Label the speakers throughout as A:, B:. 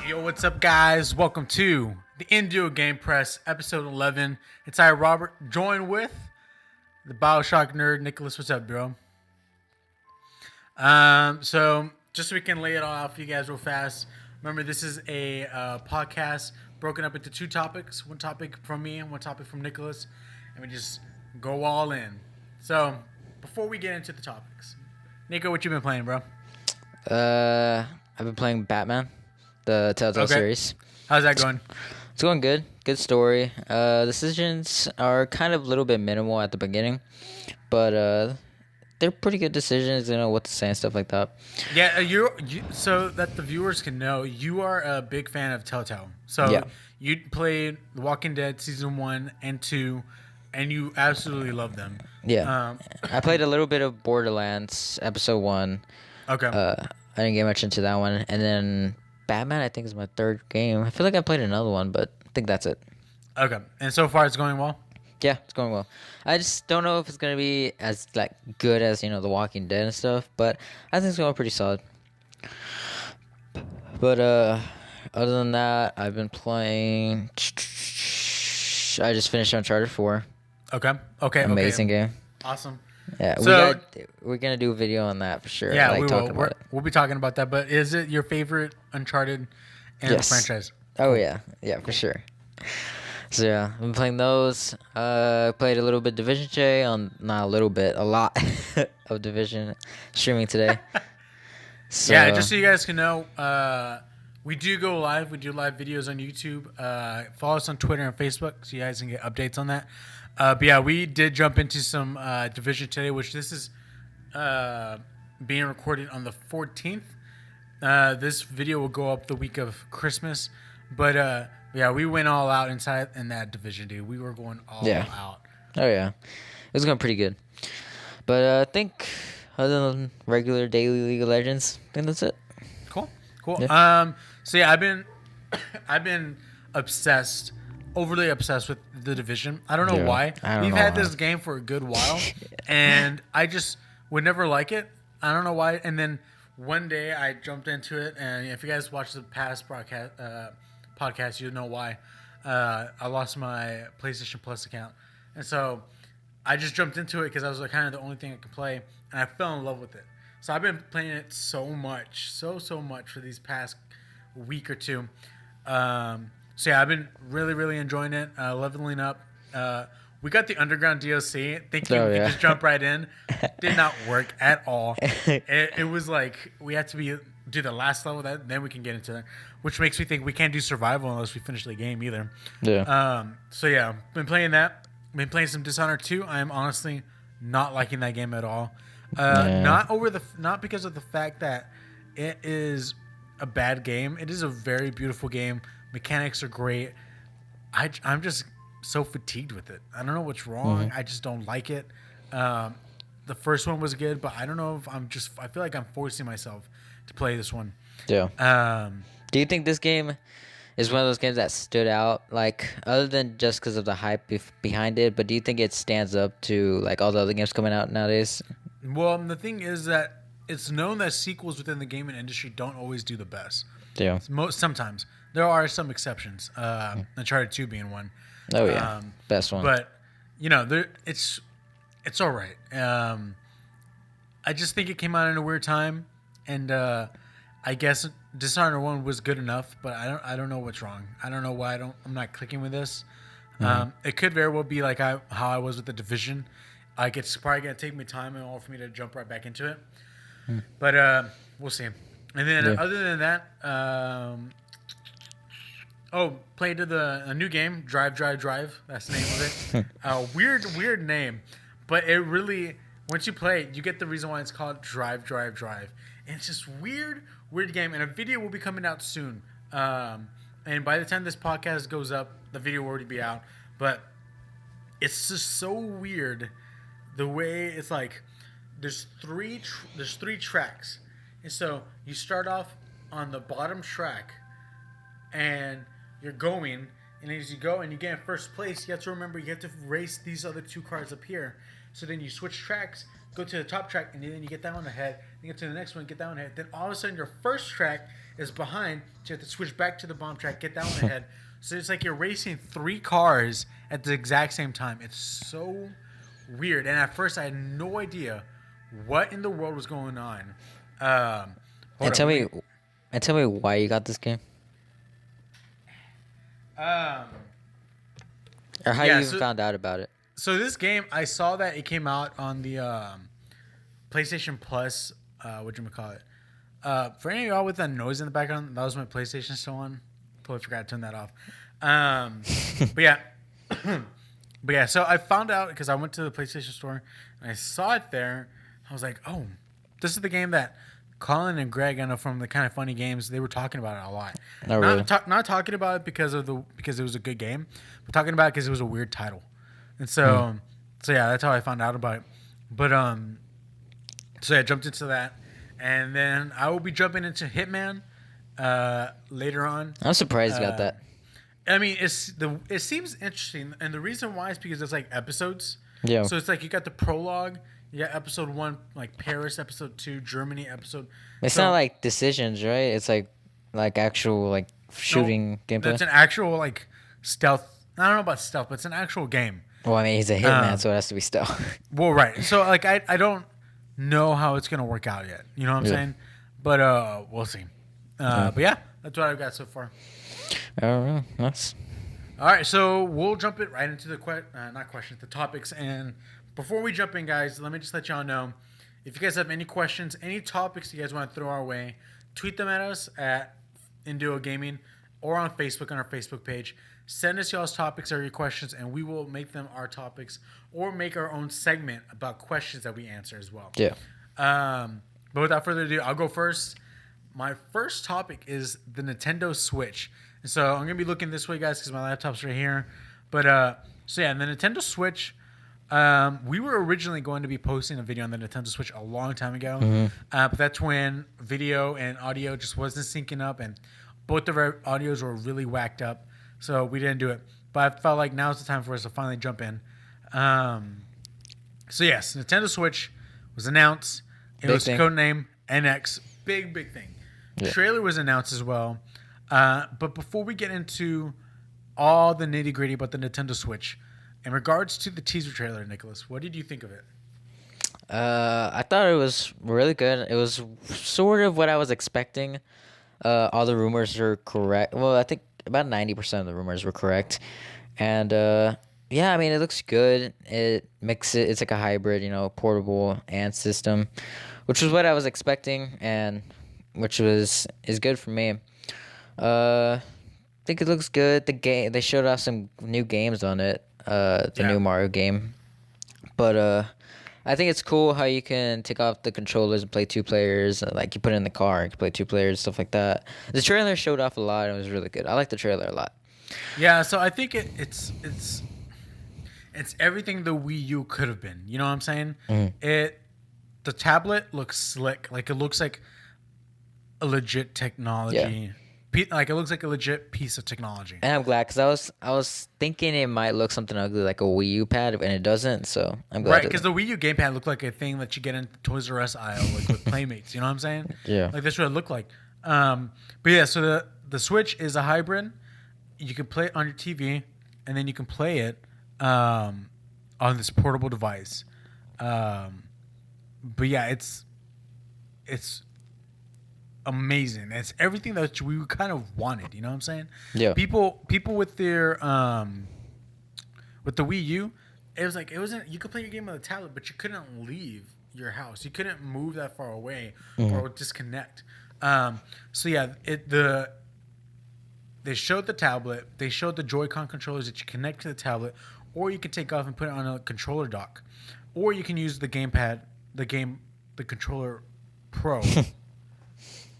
A: Yo, what's up, guys? Welcome to the INDUOGAMEPRESS, episode 11. It's I, Robert, joined with the Bioshock nerd, Nicholas. What's up, bro? So just so we can lay it all out for you guys real fast. Remember, this is a podcast broken up into two topics. One topic from me and one topic from Nicholas. And we just go all in. So, before we get into the topics, Nico, what you been playing, bro?
B: I've been playing Batman, the Telltale series.
A: How's that going?
B: It's going good. Good story. Decisions are kind of a little bit minimal at the beginning, but they're pretty good decisions. You know what to say and stuff like that.
A: Yeah, you so that the viewers can know, you are a big fan of Telltale. So
B: Yeah.
A: you played The Walking Dead season 1 and 2, and you absolutely love them.
B: Yeah. I played a little bit of Borderlands episode 1.
A: Okay.
B: I didn't get much into that one, and then Batman I think is my third game. I feel like I played another one, but I think that's it.
A: Okay. And so far it's going well?
B: Yeah, it's going well. I just don't know if it's gonna be as good as The Walking Dead and stuff, but I think it's going pretty solid. But other than that, I've been playing. I just finished Uncharted 4.
A: Okay.
B: Amazing game.
A: Awesome.
B: Yeah,
A: So,
B: we're gonna do a video on that for sure.
A: yeah,
B: we
A: will.
B: about it.
A: We'll be talking about that. But is it your favorite Uncharted and
B: Yes.
A: the franchise?
B: Oh yeah, for sure. So yeah, I've been playing those. Played a little bit Division J not a little bit, a lot of Division streaming today. So,
A: Yeah, just so you guys can know, we do go live. We do live videos on YouTube. Follow us on Twitter and Facebook so you guys can get updates on that. But yeah, we did jump into some Division today, which this is being recorded on the 14th. This video will go up the week of Christmas. But yeah, we went all out in that Division, dude. We were going all out.
B: Oh yeah, it was going pretty good. But I think other than regular daily League of Legends, I think that's it.
A: Cool.
B: Yeah.
A: So yeah, I've been overly obsessed with the Division. I don't know why. We've had this game for a good while, and I just would never like it. I don't know why. And then one day I jumped into it, and if you guys watch the past podcast, you know why. I lost my PlayStation Plus account, and so I just jumped into it because I was kind of the only thing I could play, and I fell in love with it. So I've been playing it so much for these past week or two. So yeah, I've been really enjoying it, leveling up. We got the Underground DLC, thinking we could just jump right in. Did not work at all. It was like we had to do the last level, then we can get into that, which makes me think we can't do survival unless we finish the game either.
B: Yeah.
A: So yeah, been playing that. Been playing some Dishonored 2. I am honestly not liking that game at all. Not because of the fact that it is a bad game. It is a very beautiful game. Mechanics are great. I'm just so fatigued with it. I don't know what's wrong. I just don't like it. The first one was good, but I don't know if I feel like I'm forcing myself to play this one.
B: Yeah. Do you think this game is one of those games that stood out, other than just because of the hype behind it? But do you think it stands up to all the other games coming out nowadays?
A: Well, the thing is that it's known that sequels within the gaming industry don't always do the best.
B: Yeah.
A: Sometimes there are some exceptions. Uncharted 2 being one.
B: Oh yeah, best one.
A: But it's all right. I just think it came out in a weird time, and I guess Dishonored 1 was good enough, but I don't know what's wrong. I don't know why I'm not clicking with this. It could very well be like how I was with the Division. It's probably gonna take me time and all for me to jump right back into it. But we'll see. And then other than that, played a new game, Drive. That's the name of it. Weird name, but it really, once you play it, you get the reason why it's called Drive. And it's just weird game. And a video will be coming out soon. And by the time this podcast goes up, the video will already be out. But it's just so weird the way it's there's three tracks, and so you start off on the bottom track, and you're going, and as you go and you get in first place, you have to remember you have to race these other two cars up here. So then you switch tracks, go to the top track, and then you get that one ahead. You get to the next one, get that one ahead. Then all of a sudden, your first track is behind. So you have to switch back to the bomb track, get that one ahead. So it's like you're racing 3 cars at the exact same time. It's so weird. And at first, I had no idea what in the world was going on.
B: Tell me why you got this game.
A: Um,
B: or how you even found out about it.
A: So this game, I saw that it came out on the PlayStation Plus. Whatchamacallit? For any of y'all with that noise in the background, that was my PlayStation still on. Totally forgot to turn that off. But yeah, so I found out because I went to the PlayStation store and I saw it there. I was like, oh, this is the game that Colin and Greg, I know from the Kind of Funny Games, they were talking about it a lot. Not talking about it because it was a good game, but talking about it because it was a weird title. And so yeah, that's how I found out about it. But so I jumped into that, and then I will be jumping into Hitman later on.
B: I'm surprised you got that.
A: I mean, it seems interesting, and the reason why is because it's like episodes.
B: Yeah.
A: So it's like you got the prologue, you got episode 1, like Paris, episode 2, Germany, episode.
B: It's not like decisions, right? It's like actual like shooting gameplay.
A: It's an actual like stealth. I don't know about stealth, but it's an actual game.
B: Well, I mean, he's a hitman, so it has to be stealth.
A: Well, right. So like I don't know how it's gonna work out yet. You know what I'm saying? But we'll see. But yeah, that's what I've got so far.
B: Oh, nice.
A: All right, so we'll jump it right into the the topics. And before we jump in, guys, let me just let y'all know, if you guys have any questions, any topics you guys want to throw our way, tweet them at us at Induo Gaming or on Facebook on our Facebook page. Send us y'all's topics or your questions, and we will make them our topics or make our own segment about questions that we answer as well.
B: Yeah.
A: But without further ado, I'll go first. My first topic is the Nintendo Switch. And so I'm going to be looking this way, guys, because my laptop's right here. But so yeah, the Nintendo Switch, we were originally going to be posting a video on the Nintendo Switch a long time ago.
B: Mm-hmm.
A: But that's when video and audio just wasn't syncing up, and both of our audios were really whacked up. So we didn't do it. But I felt like now's the time for us to finally jump in. So yes, Nintendo Switch was announced. It was codename NX. Big thing. Yeah. Trailer was announced as well. But before we get into all the nitty gritty about the Nintendo Switch, in regards to the teaser trailer, Nicholas, what did you think of it?
B: I thought it was really good. It was sort of what I was expecting. All the rumors are correct. Well, I think about 90% of the rumors were correct. And yeah, I mean, it looks good. It's like a hybrid, portable and system, which was what I was expecting, and which is good for me. I think it looks good. The game, they showed off some new games on it. New Mario game, but I think it's cool how you can take off the controllers and play 2 players. Like you put it in the car, you can play 2 players, stuff like that. The trailer showed off a lot, and it was really good. I like the trailer a lot.
A: Yeah, so I think it's everything the Wii U could have been. You know what I'm saying? Mm-hmm. The tablet looks slick. Like it looks like a legit technology. Yeah. Like it looks like a legit piece of technology. And
B: I'm glad, because I was thinking it might look something ugly like a Wii U pad, and it doesn't. So I'm glad.
A: Right, because the Wii U gamepad looked like a thing that you get in the Toys R Us aisle, like with Playmates. You know what I'm saying?
B: Yeah.
A: Like that's what it looked like. But yeah, so the Switch is a hybrid. You can play it on your TV, and then you can play it on this portable device. But yeah, it's amazing. It's everything that we kind of wanted. You know what I'm saying?
B: Yeah.
A: People with their with the Wii U, it wasn't. You could play your game on the tablet, but you couldn't leave your house. You couldn't move that far away or disconnect. So yeah, they showed the tablet. They showed the Joy-Con controllers that you connect to the tablet, or you can take off and put it on a controller dock, or you can use the gamepad, the controller Pro.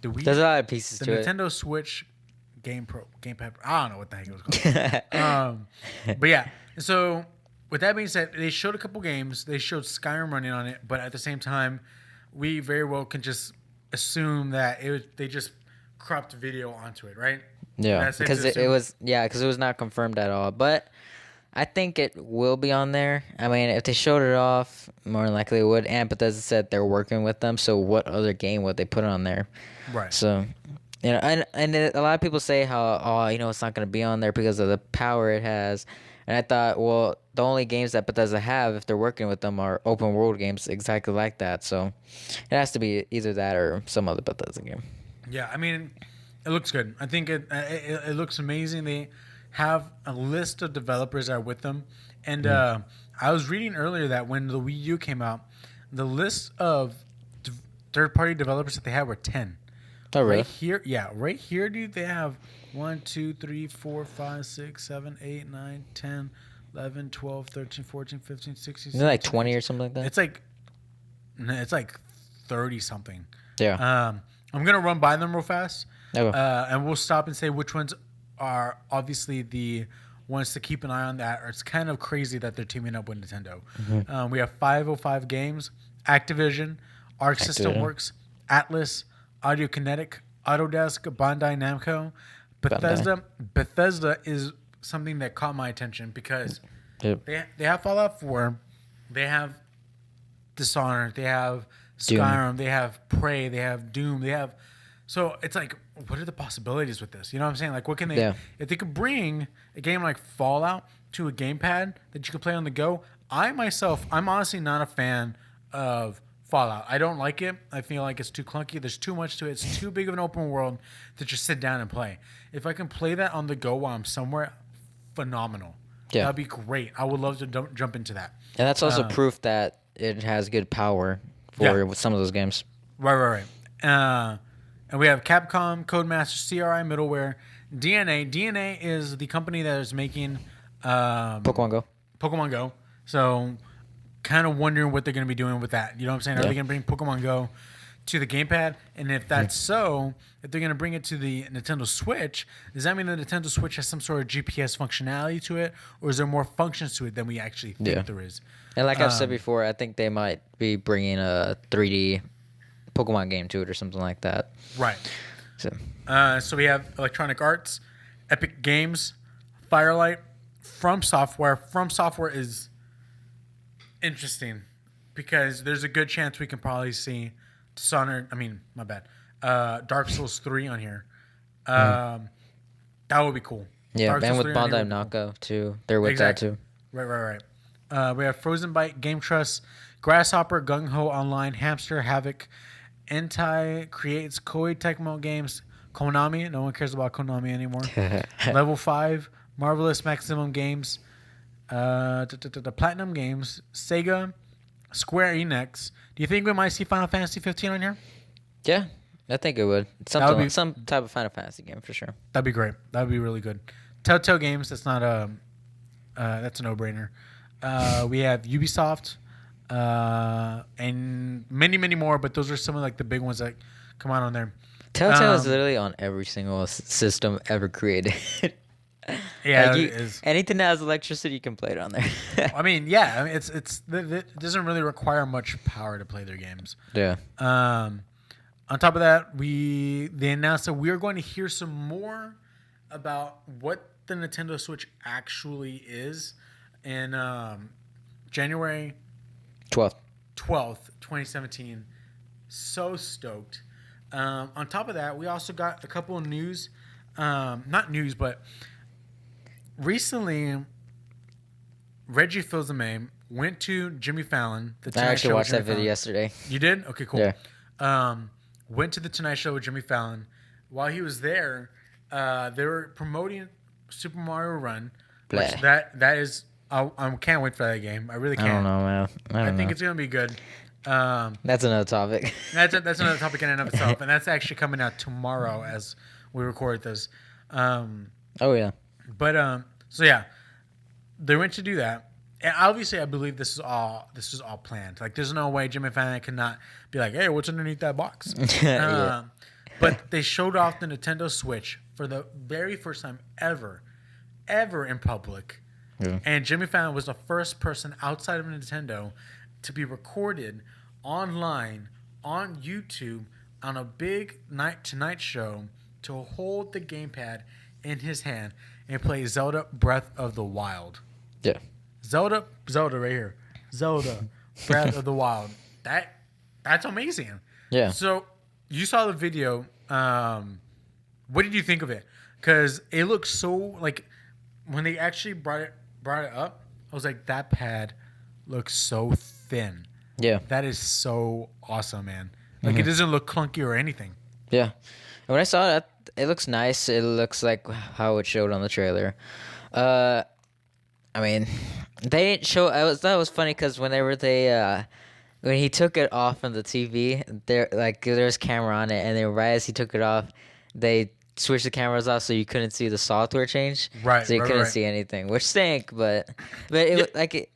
B: There's a lot of pieces to
A: it. The Nintendo Switch gamepad. I don't know what the heck it was called. But yeah. So with that being said, they showed a couple games. They showed Skyrim running on it, but at the same time, we very well can just assume that they just cropped video onto it, right?
B: Yeah, because it was not confirmed at all. But I think it will be on there. I mean, if they showed it off, more than likely it would. And Bethesda said they're working with them, so what other game would they put on there?
A: Right.
B: So A lot of people say how, oh, it's not going to be on there because of the power it has. And I thought, well, the only games that Bethesda have, if they're working with them, are open world games exactly like that. So it has to be either that or some other Bethesda game.
A: Yeah, I mean, it looks good. I think it looks amazing. They have a list of developers that are with them, and I was reading earlier that when the Wii U came out, the list of third-party developers that they had were 10.
B: Oh, really?
A: Right here, dude. They have 1, 2, 3, 4, 5, 6, 7, 8, 9, 10, 11, 12, 13, 14, 15, 16.
B: Isn't it like 20 or something like that?
A: It's like 30 something.
B: Yeah.
A: I'm gonna run by them real fast,
B: Okay.
A: and we'll stop and say which ones are obviously the ones to keep an eye on. That it's kind of crazy that they're teaming up with Nintendo. We have 505 Games, Activision, Arc System Works, Atlas, Audio Kinetic, Autodesk, Bandai Namco, Bethesda. Bethesda is something that caught my attention because they have Fallout 4, they have Dishonored, they have Skyrim, Doom. They have Prey, they have Doom, they have. So it's like, what are the possibilities with this? You know what I'm saying? Like, what can they? Yeah. If they could bring a game like Fallout to a gamepad that you could play on the go, I'm honestly not a fan of Fallout. I don't like it. I feel like it's too clunky. There's too much to it. It's too big of an open world to just sit down and play. If I can play that on the go while I'm somewhere, phenomenal. Yeah. That'd be great. I would love to jump into that.
B: And that's also proof that it has good power for some of those games.
A: Right. And we have Capcom, Codemasters, CRI Middleware, DNA. DNA is the company that is making Pokemon Go. So kind of wondering what they're going to be doing with that. You know what I'm saying? Are they going to bring Pokemon Go to the gamepad? And if that's so, if they're going to bring it to the Nintendo Switch, does that mean the Nintendo Switch has some sort of GPS functionality to it? Or is there more functions to it than we actually think there is?
B: And like I've said before, I think they might be bringing a 3D Pokemon game to it or something like that.
A: Right. So we have Electronic Arts, Epic Games, Firelight, From Software. From Software is interesting because there's a good chance we can probably see Dark Souls 3 on here. That would be cool.
B: Yeah, and with Bandai Namco too. They're with that too.
A: Right. We have Frozen Byte, Game Trust, Grasshopper, Gung Ho Online, Hamster, Havoc, Entai creates Koei Tecmo Games, Konami. No one cares about Konami anymore. Level 5, Marvelous Maximum Games, Platinum Games, Sega, Square Enix. Do you think we might see Final Fantasy 15 on here?
B: Yeah, I think it would. Some type of Final Fantasy game for sure.
A: That'd be great. That'd be really good. Telltale Games. That's not that's a no-brainer. We have Ubisoft. And many more, but those are some of like the big ones that come out on there.
B: Telltale is literally on every single system ever created.
A: Yeah,
B: like
A: it is.
B: Anything that has electricity, you can play it on there.
A: It doesn't really require much power to play their games.
B: Yeah.
A: On top of that, they announced that we are going to hear some more about what the Nintendo Switch actually is in January
B: 12th,
A: 2017. So stoked. On top of that, we also got a couple of news. Not news, but recently, Reggie Fils-Aimé went to Jimmy Fallon.
B: I actually watched that video yesterday.
A: You did? Okay, cool.
B: Yeah.
A: Went to the Tonight Show with Jimmy Fallon. While he was there, they were promoting Super Mario Run. Which that is... I can't wait for that game. I really can't.
B: I don't know, man. I
A: think it's going to be good.
B: That's another topic.
A: That's another topic in and of itself. And that's actually coming out tomorrow as we record this.
B: Oh, yeah.
A: But, they went to do that. And obviously, I believe this is all planned. Like, there's no way Jimmy Fallon cannot be like, hey, what's underneath that box?
B: Yeah.
A: But they showed off the Nintendo Switch for the very first time ever in public.
B: Yeah.
A: And Jimmy Fallon was the first person outside of Nintendo to be recorded online on YouTube on a big Tonight Show to hold the gamepad in his hand and play Zelda Breath of the Wild.
B: Yeah.
A: Zelda right here. Zelda Breath of the Wild. That's amazing.
B: Yeah.
A: So you saw the video What did you think of it? Because it looks so like when they actually brought it up, I was like, that pad looks so thin.
B: Yeah.
A: That is so awesome, man. Like it
B: Hmm.
A: doesn't look clunky or anything.
B: Yeah. And when I saw that, it looks nice. It looks like how it showed on the trailer. Uh, I mean, they didn't show. I was That was funny because whenever when he took it off on the TV, there's camera on it, and then right as he took it off, they switched the cameras off so you couldn't see the software change,
A: Right,
B: so you
A: right,
B: couldn't
A: right.
B: see anything, which stank. But
A: Yeah,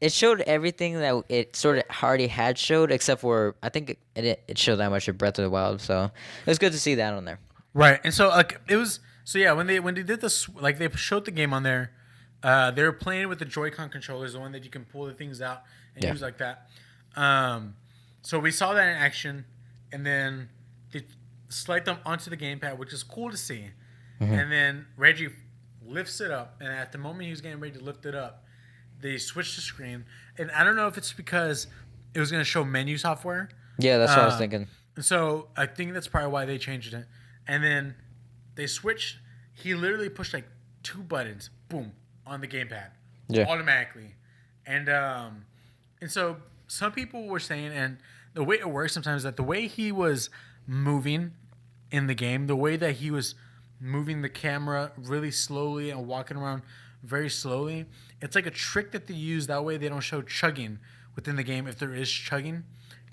B: it showed everything that it sort of already had showed, except for I think it showed that much of Breath of the Wild, so it was good to see that on there.
A: right. And so like it was so yeah when they did this like they showed the game on there, they were playing with the Joy-Con controllers, the one that you can pull the things out and
B: Yeah.
A: use like that. So we saw that in action, and then they slide them onto the gamepad, which is cool to see. And then Reggie lifts it up, and at the moment he was getting ready to lift it up, they switched the screen. And I don't know if it's because it was going to show menu software.
B: Yeah, that's what I was
A: Um,
B: thinking.
A: and so I think that's probably why they changed it. And then they switched. He literally pushed like two buttons, boom, on the gamepad,
B: Yeah.
A: automatically. And so some people were saying, and the way it works sometimes, that the way he was moving in the game, the way that he was moving the camera really slowly and walking around very slowly, it's like a trick that they use. That way they don't show chugging within the game if there is chugging.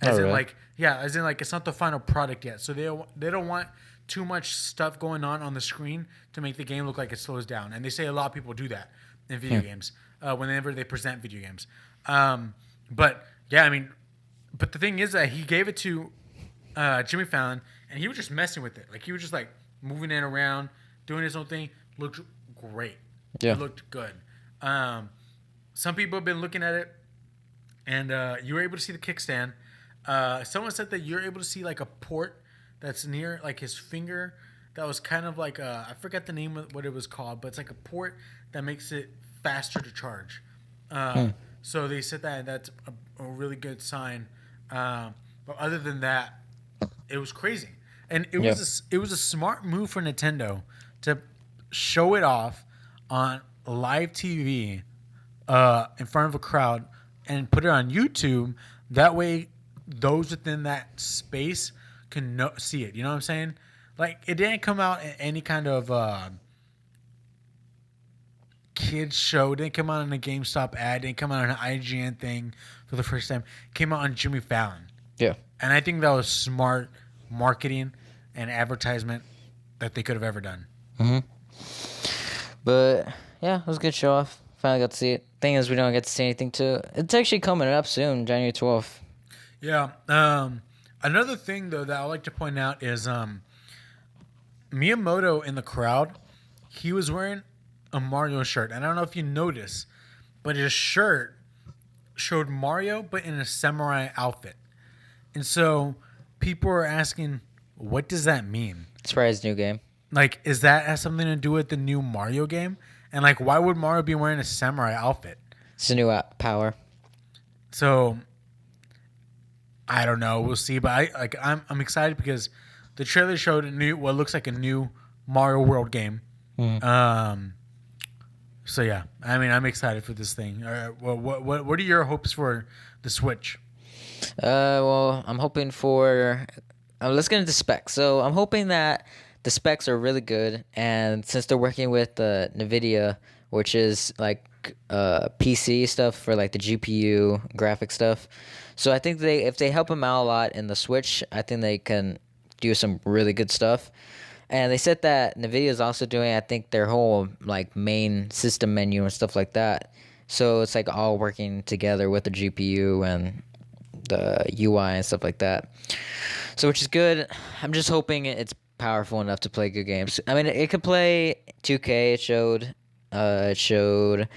A: As
B: Oh,
A: in
B: really?
A: like yeah, as in like it's not the final product yet. So they don't want too much stuff going on the screen to make the game look like it slows down. And they say a lot of people do that in video games whenever they present video games. But yeah, I mean, but the thing is that he gave it to Jimmy Fallon, and he was just messing with it. Like he was just like moving it around, doing his own thing. Looked great.
B: Yeah.
A: It looked good. Some people have been looking at it, and you were able to see the kickstand. Someone said that you're able to see like a port that's near like his finger. That was kind of like I forget the name of what it was called, but it's like a port that makes it faster to charge. So they said that that's a really good sign. But other than that, it was crazy, and
B: Yeah.
A: it was a smart move for Nintendo to show it off on live TV in front of a crowd and put it on YouTube. That way, those within that space can see it. You know what I'm saying? Like it didn't come out in any kind of kids show. It didn't come out in a GameStop ad. It didn't come out on an IGN thing for the first time. It came out on Jimmy Fallon.
B: Yeah.
A: And I think that was smart marketing and advertisement that they could have ever done.
B: Hmm. But yeah, it was a good show off. Finally got to see it. Thing is, we don't get to see anything too. It's actually coming up soon, January 12th.
A: Yeah. Another thing though that I like to point out is Miyamoto in the crowd. He was wearing a Mario shirt, and I don't know if you noticed, but his shirt showed Mario, but in a samurai outfit. And so people are asking, what does that mean?
B: Surprise new game.
A: Like, is that has something to do with the new Mario game? And like, why would Mario be wearing a samurai outfit?
B: It's a new power.
A: So I don't know. We'll see. But I'm excited because the trailer showed what looks like a new Mario World game. So yeah, I mean, I'm excited for this thing. What are your hopes for the Switch?
B: Well, I'm hoping for. Let's get into specs. So I'm hoping that the specs are really good, and since they're working with NVIDIA, which is like PC stuff for like the GPU graphic stuff, so I think if they help them out a lot in the Switch, I think they can do some really good stuff. And they said that NVIDIA is also doing, I think, their whole like main system menu and stuff like that. So it's like all working together with the GPU and the UI and stuff like that. So which is good. I'm just hoping it's powerful enough to play good games. I mean, it could play 2K. It showed,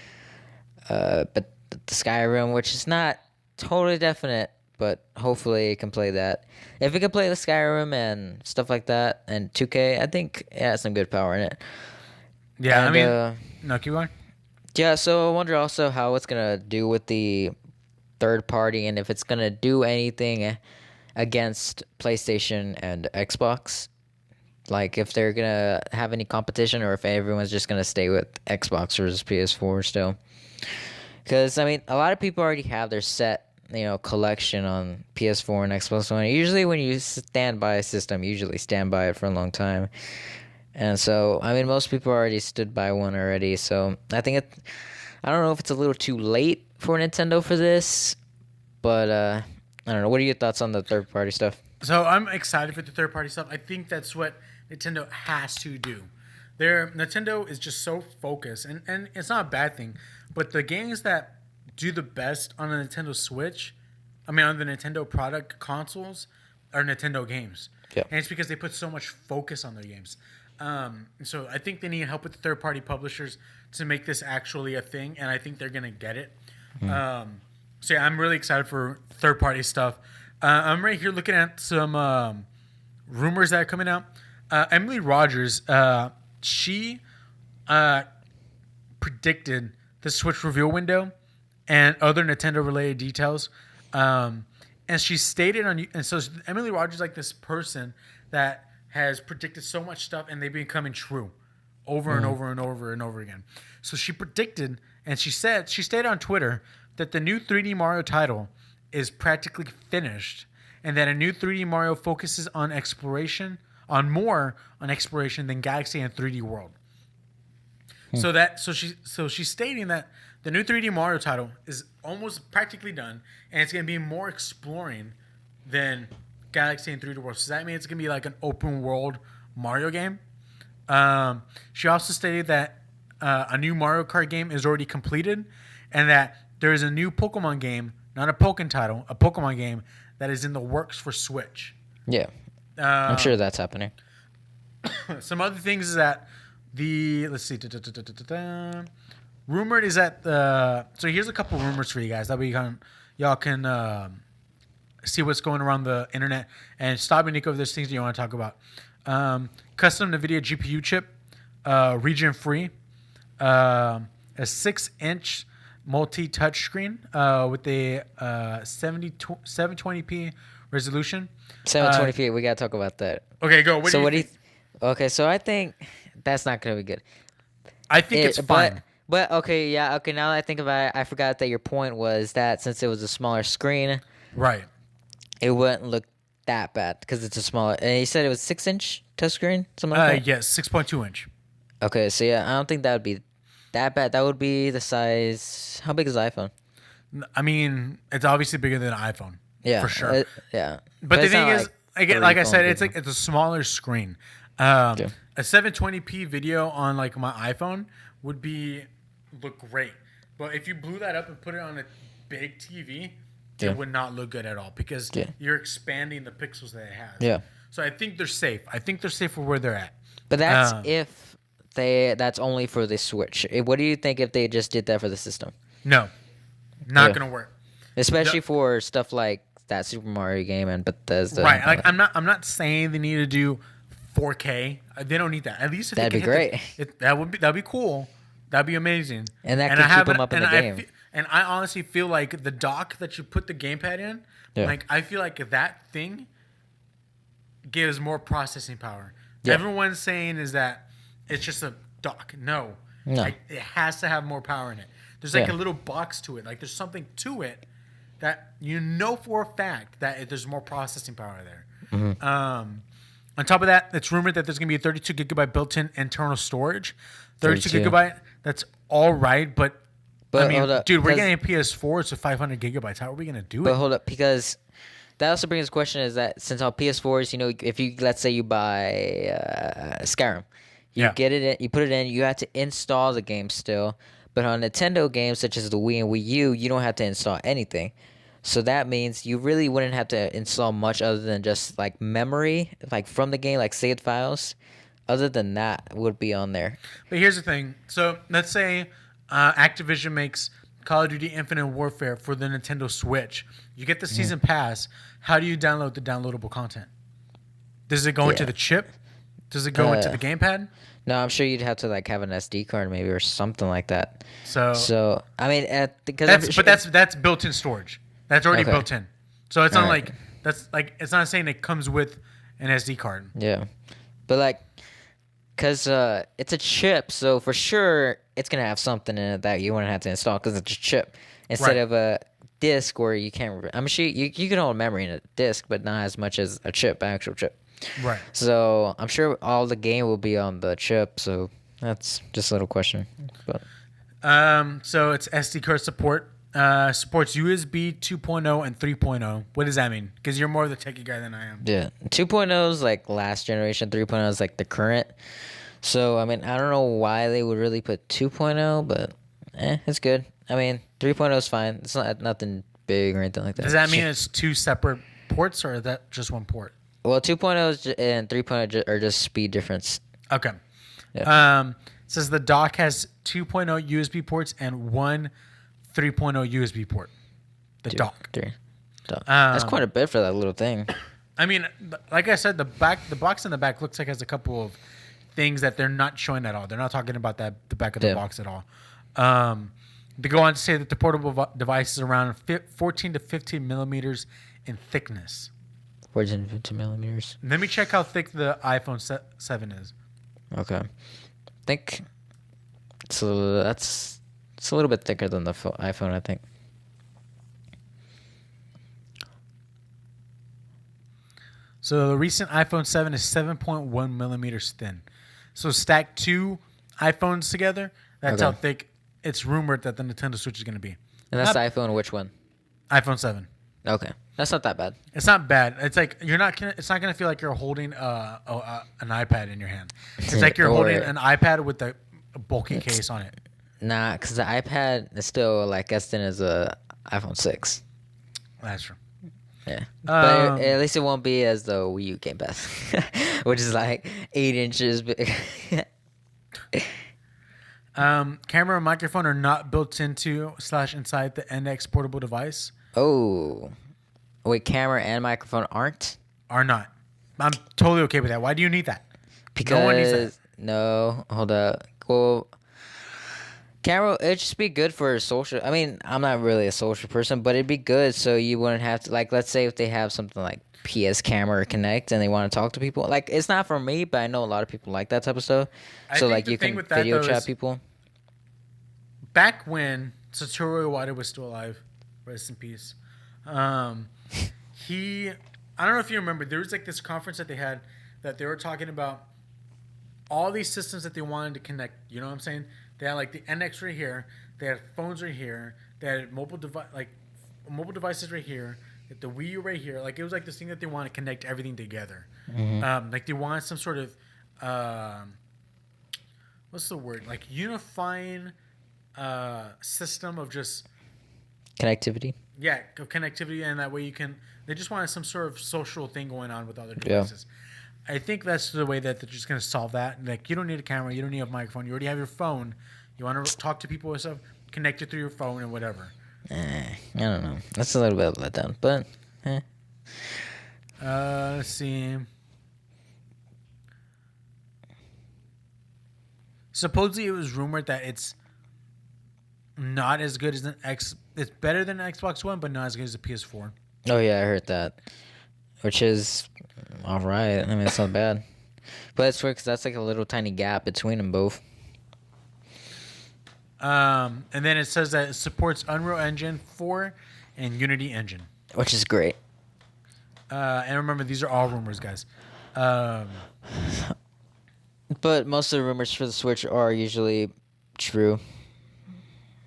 B: but the Skyrim, which is not totally definite, but hopefully it can play that. If it can play the Skyrim and stuff like that and 2K, I think it has some good power in it.
A: Yeah,
B: And,
A: I mean, no, keep going.
B: yeah, so I wonder also how it's gonna do with the third party and if it's gonna do anything against PlayStation and Xbox. like if they're gonna have any competition or if everyone's just gonna stay with Xbox versus PS4 still. Because I mean, a lot of people already have their set, collection on PS4 and Xbox One. Usually, when you stand by a system, you usually stand by it for a long time. And so, I mean, most people already stood by one already. So I think I don't know if it's a little too late for Nintendo for this, but I don't know. What are your thoughts on the third party stuff?
A: So I'm excited for the third party stuff. I think that's what Nintendo has to do. Nintendo is just so focused, and it's not a bad thing, but the games that do the best on the Nintendo Switch, on the Nintendo product consoles, are Nintendo games.
B: Yeah.
A: And it's because they put so much focus on their games. So I think they need help with the third party publishers to make this actually a thing, and I think they're gonna get it. So yeah, I'm really excited for third party stuff. I'm right here looking at some rumors that are coming out. Emily Rogers, she predicted the Switch reveal window and other Nintendo-related details. And she stated and so Emily Rogers is like this person that has predicted so much stuff, and they've been coming true over and over and over and over again. So she predicted, and she stated on Twitter that the new 3D Mario title is practically finished, and that a new 3D Mario focuses on more on exploration than Galaxy and 3D World. So she's stating that the new 3D Mario title is almost practically done, and it's going to be more exploring than Galaxy and 3D World. So that means it's going to be like an open world Mario game. She also stated that a new Mario Kart game is already completed, and that there is a new Pokemon game, not a Pokken title, a Pokemon game that is in the works for Switch.
B: Yeah, I'm sure that's happening.
A: Some other things is that rumored is that so here's a couple rumors for you guys that y'all can see what's going around the internet, and stop me, Nico, if there's things that you want to talk about. Custom NVIDIA GPU chip, region free, a 6-inch multi-touch screen with a 720p resolution.
B: 720p. We gotta talk about that.
A: Okay, go. What do you think?
B: Okay, so I think that's not gonna be good.
A: I think it's fine.
B: But okay, yeah, okay. Now that I think about it, I forgot that your point was that since it was a smaller screen,
A: right,
B: it wouldn't look that bad because it's a smaller. And you said it was 6-inch touchscreen, something like that.
A: Yes, 6.2 inch.
B: Okay, so yeah, I don't think that would be that bad. That would be the size. How big is the iPhone?
A: I mean, it's obviously bigger than an iPhone.
B: Yeah,
A: for sure.
B: Yeah,
A: but the thing is, like I said, it's a smaller screen. A 720p video on like my iPhone would look great, but if you blew that up and put it on a big TV, it would not look good at all because you're expanding the pixels that it has.
B: Yeah.
A: So I think they're safe. I think they're safe for where they're at.
B: But that's that's only for the Switch. What do you think if they just did that for the system?
A: No, not gonna work.
B: Especially for stuff like that Super Mario game and Bethesda.
A: Right. Like I'm not saying they need to do 4K. They don't need that. At least if
B: that'd be great.
A: That'd be cool. That'd be amazing.
B: And that could keep them up in the game.
A: And I honestly feel like the dock that you put the gamepad in, like I feel like that thing gives more processing power. Yeah. Everyone's saying is that it's just a dock. No. Like, it has to have more power in it. There's like a little box to it. Like there's something to it that you know for a fact that there's more processing power there. Mm-hmm. On top of that, it's rumored that there's going to be a 32 gigabyte built-in internal storage. 32 gigabyte, that's all right, but I mean, hold up, dude, we're getting a PS4. It's a 500 gigabytes. How are we going to do it?
B: But hold up, because that also brings the question is that since our PS4s, if you, let's say you buy Skyrim, you get it in, you put it in, you have to install the game still. But on Nintendo games such as the Wii and Wii U, you don't have to install anything. So that means you really wouldn't have to install much other than just like memory, like from the game, like saved files. Other than that, would be on there.
A: But here's the thing. So let's say Activision makes Call of Duty Infinite Warfare for the Nintendo Switch. You get the season pass. How do you download the downloadable content? Does it go into the chip? Does it go into the gamepad?
B: No, I'm sure you'd have to like have an SD card maybe or something like that.
A: So
B: I mean,
A: that's built-in storage. That's already built in. So it's not like it's not saying it comes with an SD card.
B: Yeah. But like, cause it's a chip, so for sure it's gonna have something in it that you wouldn't have to install because it's a chip instead of a disk where you can't. I'm sure you can hold memory in a disk, but not as much as a chip, actual chip.
A: Right.
B: So I'm sure all the game will be on the chip. So that's just a little question. But
A: So it's SD card support. Supports USB 2.0 and 3.0. What does that mean? Because you're more of the techie guy than I am.
B: yeah, 2.0 is like last generation. 3.0 is like the current. So I mean, I don't know why they would really put 2.0, but it's good. I mean, 3.0 is fine. It's not nothing big or anything like that.
A: Does that mean it's two separate ports, or is that just one port?
B: Well, 2.0 and 3.0 are just speed difference.
A: Okay.
B: Yeah.
A: It says the dock has 2.0 USB ports and one 3.0 USB port. The dock.
B: That's quite a bit for that little thing.
A: I mean, like I said, the box in the back looks like it has a couple of things that they're not showing at all. They're not talking about the back of the box at all. They go on to say that the portable device is around 14 to 15 millimeters in thickness.
B: 14 to 15 millimeters.
A: Let me check how thick the iPhone 7 is.
B: Okay. I think it's a little bit thicker than the iPhone, I think.
A: So the recent iPhone 7 is 7.1 millimeters thin. So stack two iPhones together, that's how thick it's rumored that the Nintendo Switch is going to be.
B: And that's the iPhone, which one?
A: iPhone 7.
B: Okay. That's not that bad.
A: It's not bad. It's like it's not gonna feel like you're holding an iPad in your hand. It's like you're holding an iPad with a bulky case on it.
B: Nah, because the iPad is still like as thin as a iPhone 6.
A: That's true.
B: Yeah, but at least it won't be as the Wii U Game Pass, which is like 8 inches big.
A: Camera and microphone are not built into / inside the NX portable device.
B: Oh. Wait, camera and microphone aren't?
A: Are not. I'm totally okay with that. Why do you need that?
B: Because
A: no one needs that.
B: No, hold up. Well, camera, it'd just be good for social. I mean, I'm not really a social person, but it'd be good so you wouldn't have to, like, let's say if they have something like PS Camera Connect and they want to talk to people. Like, it's not for me, but I know a lot of people like that type of stuff. So, like, you can video chat people.
A: Back when Satoru Iwata was still alive, rest in peace, I don't know if you remember, there was like this conference that they had that they were talking about all these systems that they wanted to connect. You know what I'm saying? They had like the NX right here. They had phones right here. They had mobile devices right here. They had the Wii U right here. Like it was like this thing that they want to connect everything together. Mm-hmm. Like they wanted some sort of what's the word? Like unifying system of just
B: connectivity.
A: Yeah, connectivity, and that way they just wanted some sort of social thing going on with other devices. Yeah. I think that's the way that they're just going to solve that. Like, you don't need a camera, you don't need a microphone, you already have your phone. You want to talk to people and stuff, connect it through your phone and whatever.
B: I don't know. That's a little bit of a letdown, but
A: let's see. Supposedly, it was rumored that it's not as good as it's better than an Xbox One, but not as good as the PS4.
B: Oh yeah, I heard that. Which is all right. I mean, it's not bad, but it's weird because that's like a little tiny gap between them both.
A: And then it says that it supports Unreal Engine 4 and Unity Engine,
B: which is great.
A: And remember, these are all rumors, guys.
B: But most of the rumors for the Switch are usually true.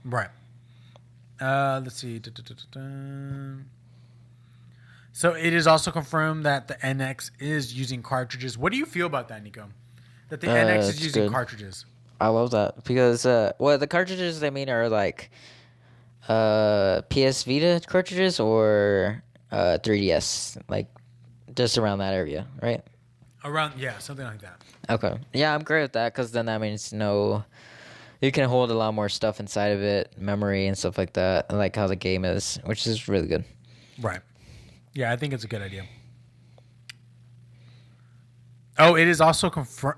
A: Right. Let's see. So it is also confirmed that the NX is using cartridges. What do you feel about that, Nico? That the NX is using cartridges.
B: I love that because the cartridges they mean are like PS Vita cartridges or 3DS, like just around that area, right?
A: Something like that.
B: Okay, yeah, I'm great with that because then that means you can hold a lot more stuff inside of it, memory and stuff like that, like how the game is, which is really good.
A: Right. Yeah, I think it's a good idea. Oh, it is also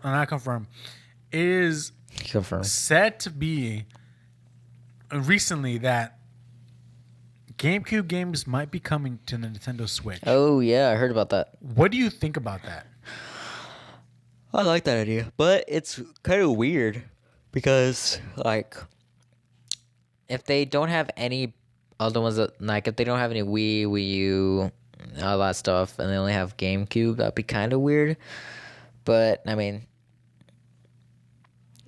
A: not confirmed. It is said to be recently that GameCube games might be coming to the Nintendo Switch.
B: Oh, yeah, I heard about that.
A: What do you think about that?
B: I like that idea, but it's kind of weird because like if they don't have any other ones that like if they don't have any Wii U, all that stuff, and they only have GameCube, that'd be kind of weird. But I mean,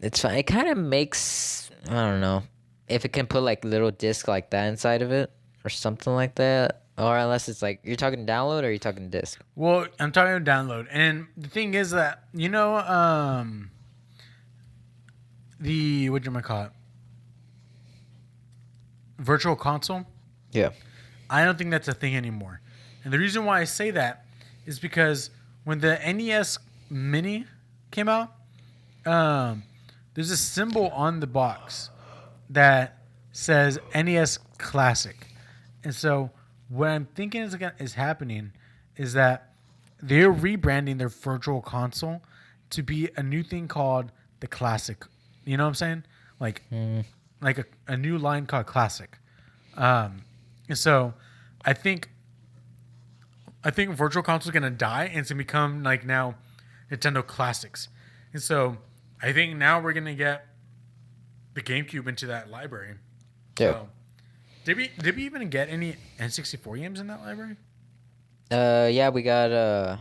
B: it's fine. It kind of makes I don't know if it can put like little disc like that inside of it or something like that. Or unless it's like you're talking download or you're talking disc.
A: Well, I'm talking download, and the thing is that the what do you call it? Virtual console.
B: Yeah.
A: I don't think that's a thing anymore, and the reason why I say that is because when the NES Mini came out, there's a symbol on the box that says NES Classic, and so what I'm thinking is happening is that they're rebranding their virtual console to be a new thing called the Classic. You know what I'm saying? Like a new line called Classic. And so I think virtual console is gonna die and it's gonna become like now Nintendo Classics. And so I think now we're gonna get the GameCube into that library.
B: Yeah.
A: So, did we even get any N64 games in that library?
B: Yeah, we got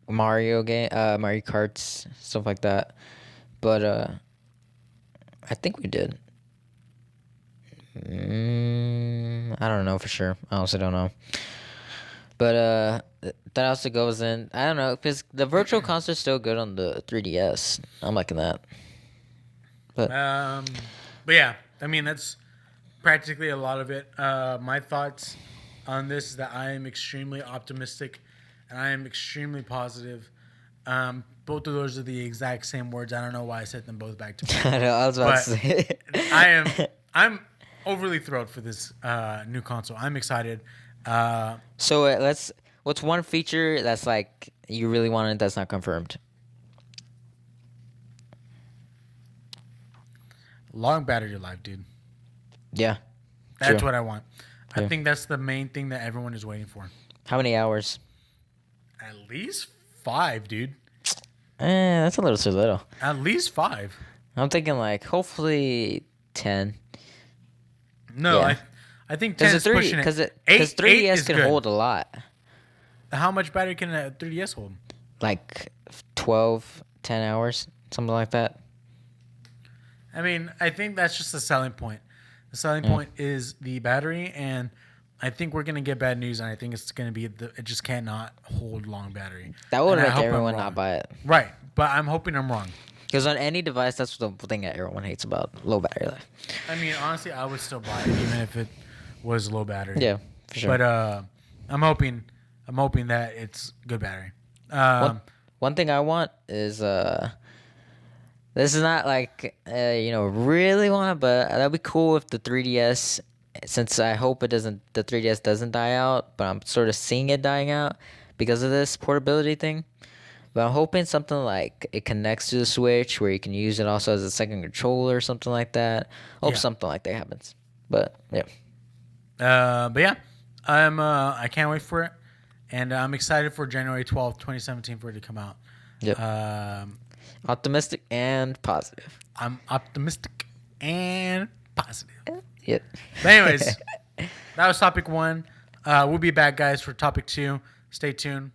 B: Mario Karts, stuff like that. But I think we did. I don't know for sure. I honestly don't know. But that also goes in. I don't know because the virtual console is still good on the 3DS. I'm liking that.
A: But yeah, I mean that's practically a lot of it. My thoughts on this is that I am extremely optimistic and I am extremely positive. Both of those are the exact same words. I don't know why I said them both back to back.
B: I know. I was about to say.
A: I'm overly thrilled for this new console. I'm excited.
B: So what's one feature that's like you really wanted that's not confirmed?
A: Long battery life, dude.
B: Yeah.
A: That's
B: true.
A: what I want.
B: Yeah.
A: I think that's the main thing that everyone is waiting for.
B: How many hours?
A: At least 5, dude.
B: That's a little too little.
A: At least 5.
B: I'm thinking like hopefully 10.
A: No,
B: Yeah.
A: I think 10 is pushing it.
B: Because
A: 8
B: 3DS can hold a lot.
A: How much battery can a 3DS hold?
B: Like 12, 10 hours, something like that.
A: I mean, I think that's just the selling point. The selling point is the battery, and I think we're gonna get bad news, and I think it's gonna be it just cannot hold long battery.
B: That would
A: And I
B: make
A: hope I'm
B: everyone
A: wrong.
B: not buy it.
A: Right, but I'm hoping I'm wrong.
B: Because on any device, that's the thing that everyone hates about low battery life.
A: I mean, honestly, I would still buy it even if it was low battery.
B: Yeah, for sure.
A: But I'm hoping that it's good battery.
B: One thing I want is this is not like really want it, but that'd be cool if the 3DS, since I hope the 3DS doesn't die out, but I'm sort of seeing it dying out because of this portability thing. But I'm hoping something like it connects to the Switch where you can use it also as a second controller or something like that. Hope something like that happens. But yeah.
A: But yeah, I can't wait for it, and I'm excited for January 12th, 2017 for it to come out.
B: Yep. Optimistic and positive.
A: I'm optimistic and positive.
B: Yep.
A: But anyways, that was topic 1. We'll be back, guys, for topic 2. Stay tuned.